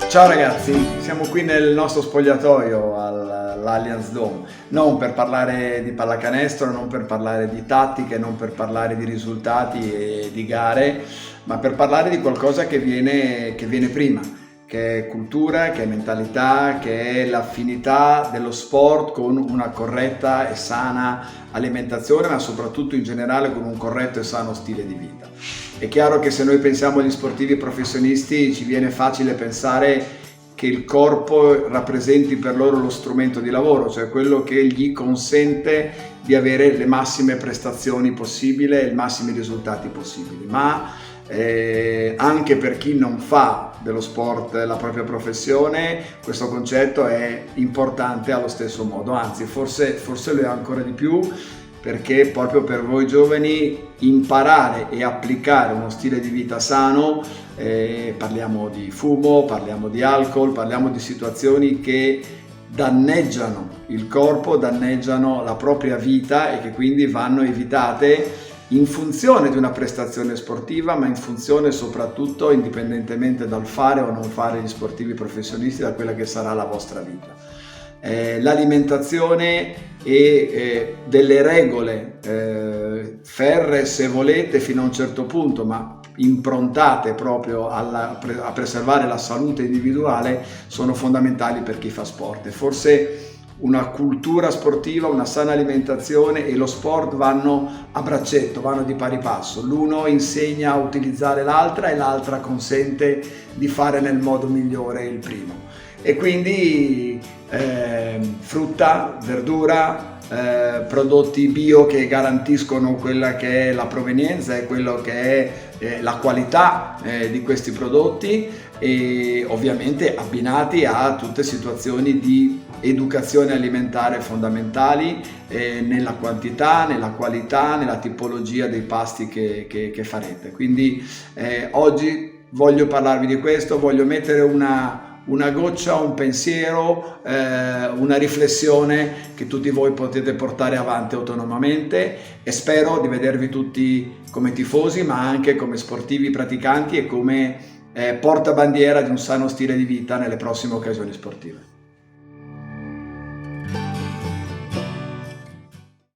Ciao ragazzi, siamo qui nel nostro spogliatoio all'Allianz Dome, non per parlare di pallacanestro, non per parlare di tattiche, non per parlare di risultati e di gare, ma per parlare di qualcosa che viene prima, che è cultura, che è mentalità, che è l'affinità dello sport con una corretta e sana alimentazione, ma soprattutto in generale con un corretto e sano stile di vita. È chiaro che se noi pensiamo agli sportivi professionisti ci viene facile pensare che il corpo rappresenti per loro lo strumento di lavoro, cioè quello che gli consente di avere le massime prestazioni possibili e i massimi risultati possibili, ma anche per chi non fa dello sport la propria professione questo concetto è importante allo stesso modo, anzi forse lo è ancora di più, perché proprio per voi giovani imparare e applicare uno stile di vita sano, parliamo di fumo, parliamo di alcol, parliamo di situazioni che danneggiano il corpo, danneggiano la propria vita e che quindi vanno evitate in funzione di una prestazione sportiva, ma in funzione soprattutto, indipendentemente dal fare o non fare gli sportivi professionisti, da quella che sarà la vostra vita. L'alimentazione e delle regole ferree, se volete, fino a un certo punto, ma improntate proprio a preservare la salute individuale, sono fondamentali per chi fa sport. E forse una cultura sportiva, una sana alimentazione e lo sport vanno a braccetto, vanno di pari passo. L'uno insegna a utilizzare l'altra e l'altra consente di fare nel modo migliore il primo. E quindi frutta, verdura, prodotti bio che garantiscono quella che è la provenienza e quello che è la qualità di questi prodotti, e ovviamente abbinati a tutte situazioni di educazione alimentare fondamentali nella quantità, nella qualità, nella tipologia dei pasti che farete. Quindi oggi voglio parlarvi di questo, voglio mettere una goccia, un pensiero, una riflessione che tutti voi potete portare avanti autonomamente, e spero di vedervi tutti come tifosi, ma anche come sportivi praticanti e come portabandiera di un sano stile di vita nelle prossime occasioni sportive.